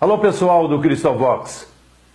Alô pessoal do Crystal Vox,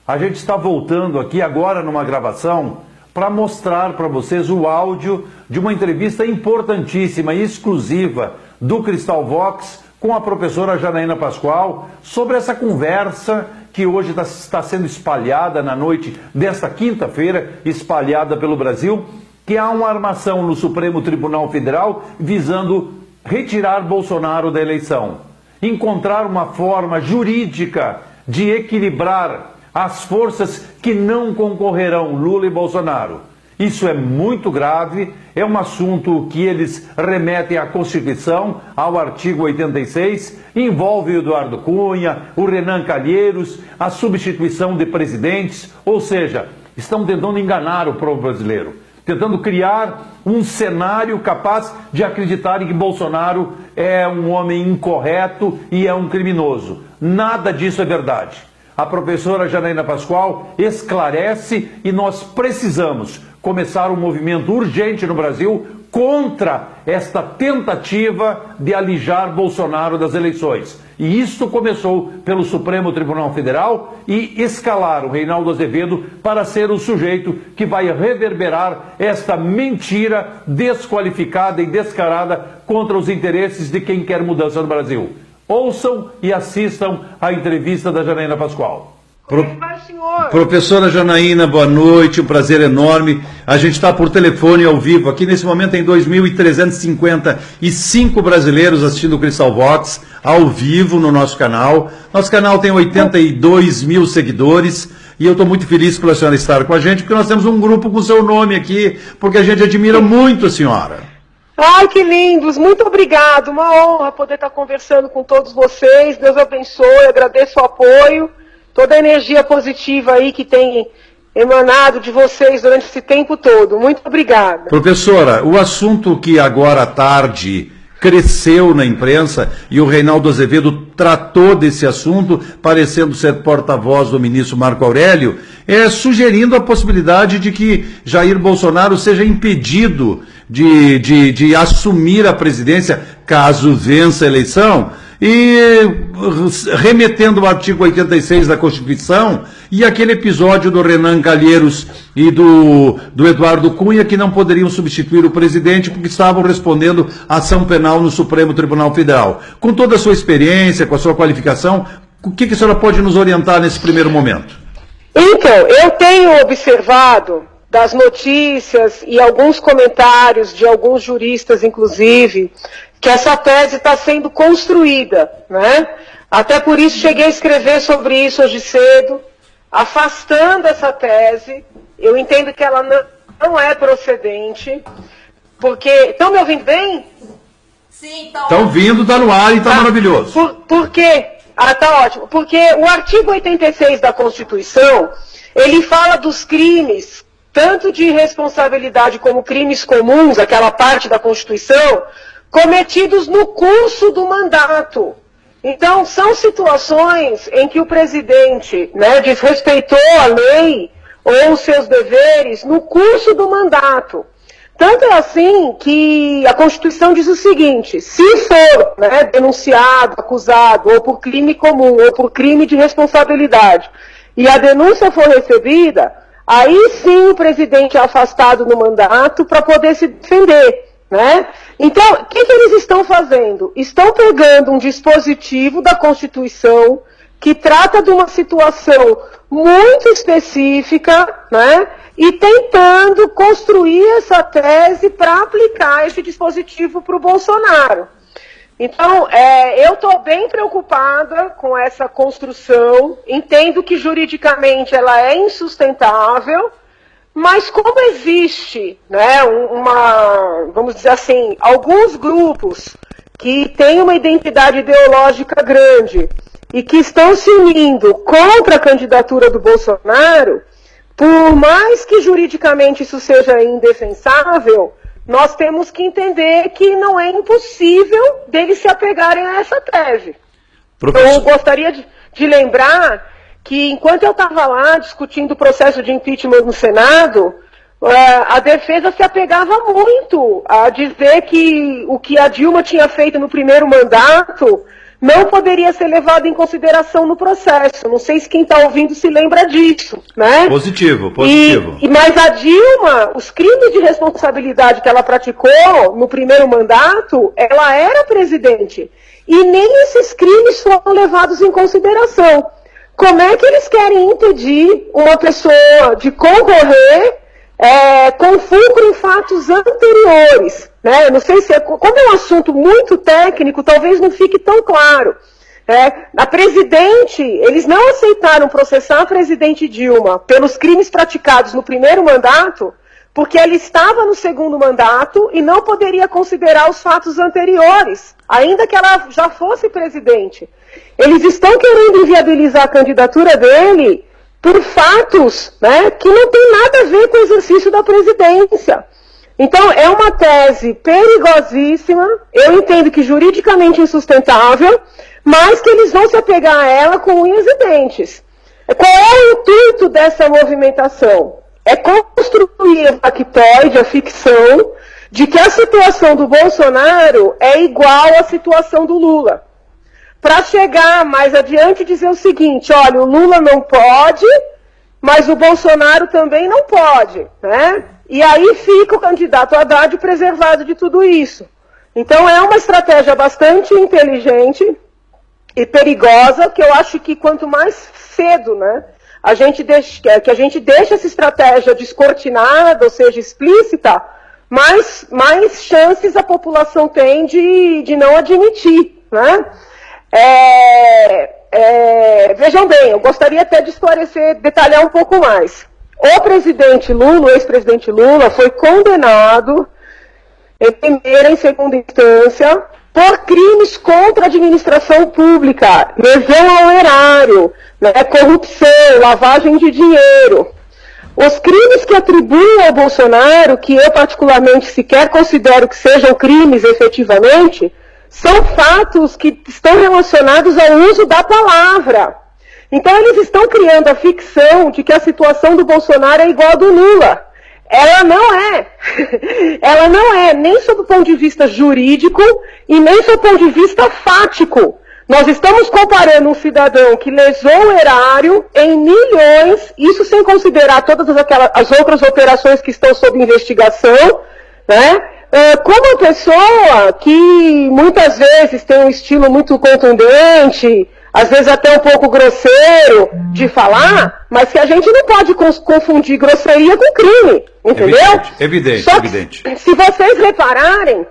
a gente está voltando aqui agora numa gravação para mostrar para vocês o áudio de uma entrevista importantíssima e exclusiva do Crystal Vox com a professora Janaína Pascoal sobre essa conversa que hoje está sendo espalhada na noite desta quinta-feira, espalhada pelo Brasil, que há uma armação no Supremo Tribunal Federal visando retirar Bolsonaro da eleição. Encontrar uma forma jurídica de equilibrar as forças que não concorrerão, Lula e Bolsonaro. Isso é muito grave, é um assunto que eles remetem à Constituição, ao artigo 86, envolve o Eduardo Cunha, o Renan Calheiros, a substituição de presidentes, ou seja, estão tentando enganar o povo brasileiro, tentando criar um cenário capaz de acreditarem que Bolsonaro é um homem incorreto e é um criminoso. Nada disso é verdade. A professora Janaína Pascoal esclarece e nós precisamos começar um movimento urgente no Brasil contra esta tentativa de alijar Bolsonaro das eleições. E isso começou pelo Supremo Tribunal Federal e escalaram Reinaldo Azevedo para ser o sujeito que vai reverberar esta mentira desqualificada e descarada contra os interesses de quem quer mudança no Brasil. Ouçam e assistam a entrevista da Janaína Pascoal. Professora Janaína, boa noite, um prazer enorme. A gente está por telefone ao vivo. Aqui nesse momento tem 2.355 brasileiros assistindo o Crystal Vox ao vivo no nosso canal. Nosso canal tem 82 mil seguidores e eu estou muito feliz pela senhora estar com a gente, porque nós temos um grupo com seu nome aqui, porque a gente admira muito a senhora. Ai, que lindos, muito obrigado, uma honra poder estar conversando com todos vocês, Deus abençoe, agradeço o apoio, toda a energia positiva aí que tem emanado de vocês durante esse tempo todo, muito obrigada. Professora, o assunto que agora à tarde cresceu na imprensa e o Reinaldo Azevedo tratou desse assunto, parecendo ser porta-voz do ministro Marco Aurélio, sugerindo a possibilidade de que Jair Bolsonaro seja impedido de assumir a presidência caso vença a eleição, e remetendo ao artigo 86 da Constituição e aquele episódio do Renan Calheiros e do Eduardo Cunha, que não poderiam substituir o presidente porque estavam respondendo à ação penal no Supremo Tribunal Federal. Com toda a sua experiência, com a sua qualificação, o que a senhora pode nos orientar nesse primeiro momento? Então, eu tenho observado das notícias e alguns comentários de alguns juristas, inclusive, que essa tese está sendo construída, né? Até por isso cheguei a escrever sobre isso hoje cedo, afastando essa tese. Eu entendo que ela não é procedente, porque... Estão me ouvindo bem? Sim, estão ouvindo, está no ar e está maravilhoso. Por quê? Tá ótimo. Porque o artigo 86 da Constituição, ele fala dos crimes, tanto de responsabilidade como crimes comuns, aquela parte da Constituição, cometidos no curso do mandato. Então, são situações em que o presidente, desrespeitou a lei ou os seus deveres no curso do mandato. Tanto é assim que a Constituição diz o seguinte: se for denunciado, acusado, ou por crime comum, ou por crime de responsabilidade, e a denúncia for recebida, aí sim o presidente é afastado do mandato para poder se defender. Então, o que eles estão fazendo? Estão pegando um dispositivo da Constituição que trata de uma situação muito específica, e tentando construir essa tese para aplicar esse dispositivo para o Bolsonaro. Então, eu estou bem preocupada com essa construção, entendo que juridicamente ela é insustentável, mas como existe, vamos dizer assim, alguns grupos que têm uma identidade ideológica grande e que estão se unindo contra a candidatura do Bolsonaro, por mais que juridicamente isso seja indefensável, nós temos que entender que não é impossível deles se apegarem a essa tese. Professor... Eu gostaria de lembrar que enquanto eu estava lá discutindo o processo de impeachment no Senado, a defesa se apegava muito a dizer que o que a Dilma tinha feito no primeiro mandato não poderia ser levado em consideração no processo. Não sei se quem está ouvindo se lembra disso, né? Positivo. Mas a Dilma, os crimes de responsabilidade que ela praticou no primeiro mandato, ela era presidente. E nem esses crimes foram levados em consideração. Como é que eles querem impedir uma pessoa de concorrer com fulcro em fatos anteriores? Né? Não sei se como é um assunto muito técnico, talvez não fique tão claro. A presidente, eles não aceitaram processar a presidente Dilma pelos crimes praticados no primeiro mandato, porque ela estava no segundo mandato e não poderia considerar os fatos anteriores, ainda que ela já fosse presidente. Eles estão querendo inviabilizar a candidatura dele por fatos, né, que não tem nada a ver com o exercício da presidência. Então, é uma tese perigosíssima, eu entendo que juridicamente insustentável, mas que eles vão se apegar a ela com unhas e dentes. Qual é o intuito dessa movimentação? É construir a factoide, a ficção, de que a situação do Bolsonaro é igual à situação do Lula. Para chegar mais adiante e dizer o seguinte, olha, o Lula não pode, mas o Bolsonaro também não pode, né? E aí fica o candidato Haddad preservado de tudo isso. Então é uma estratégia bastante inteligente e perigosa, que eu acho que quanto mais cedo, né, a gente deixa essa estratégia descortinada, ou seja, explícita, mais chances a população tem de não admitir, né? Vejam bem, eu gostaria até de esclarecer, detalhar um pouco mais. O presidente Lula, o ex-presidente Lula, foi condenado em primeira e segunda instância por crimes contra a administração pública, lesão ao erário, né, corrupção, lavagem de dinheiro. Os crimes que atribuem ao Bolsonaro, que eu particularmente sequer considero que sejam crimes efetivamente, são fatos que estão relacionados ao uso da palavra. Então eles estão criando a ficção de que a situação do Bolsonaro é igual a do Lula. Ela não é. Ela não é, nem sob o ponto de vista jurídico e nem sob o ponto de vista fático. Nós estamos comparando um cidadão que lesou o erário em milhões, isso sem considerar todas as outras operações que estão sob investigação, né? Com uma pessoa que muitas vezes tem um estilo muito contundente, às vezes até um pouco grosseiro de falar, mas que a gente não pode confundir grosseria com crime, entendeu? Evidente. Se vocês repararem,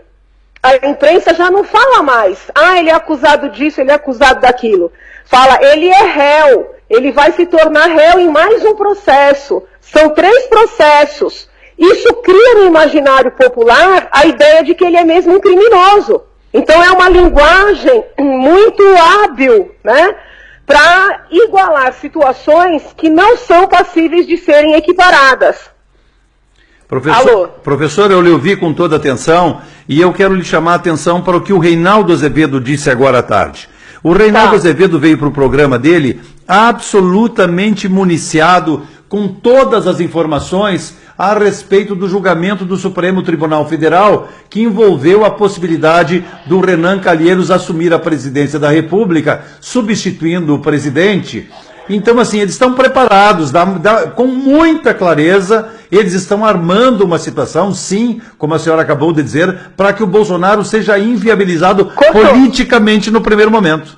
a imprensa já não fala mais, ele é acusado disso, ele é acusado daquilo. Fala, ele é réu, ele vai se tornar réu em mais um processo. São 3 processos. Isso cria no imaginário popular a ideia de que ele é mesmo um criminoso. Então é uma linguagem muito hábil, né, para igualar situações que não são passíveis de serem equiparadas. Professor, eu lhe ouvi com toda atenção e eu quero lhe chamar a atenção para o que o Reinaldo Azevedo disse agora à tarde. O Reinaldo Azevedo veio para o programa dele absolutamente municiado com todas as informações a respeito do julgamento do Supremo Tribunal Federal, que envolveu a possibilidade do Renan Calheiros assumir a presidência da República, substituindo o presidente. Então, assim, eles estão preparados, com muita clareza, eles estão armando uma situação, sim, como a senhora acabou de dizer, para que o Bolsonaro seja inviabilizado politicamente no primeiro momento.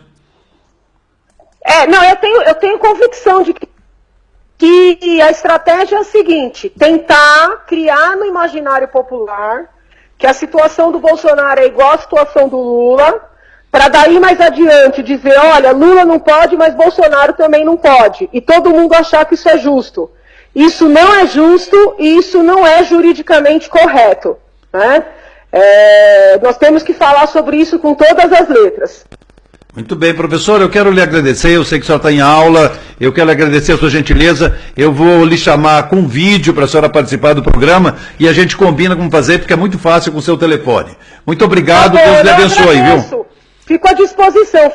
Eu tenho convicção de que a estratégia é a seguinte, tentar criar no imaginário popular que a situação do Bolsonaro é igual à situação do Lula, para daí mais adiante dizer, olha, Lula não pode, mas Bolsonaro também não pode. E todo mundo achar que isso é justo. Isso não é justo e isso não é juridicamente correto, né? Nós temos que falar sobre isso com todas as letras. Muito bem, professor, eu quero lhe agradecer, eu sei que a senhora está em aula, eu quero lhe agradecer a sua gentileza, eu vou lhe chamar com vídeo para a senhora participar do programa e a gente combina como fazer, porque é muito fácil com o seu telefone. Muito obrigado, Deus lhe abençoe, viu? Fico à disposição.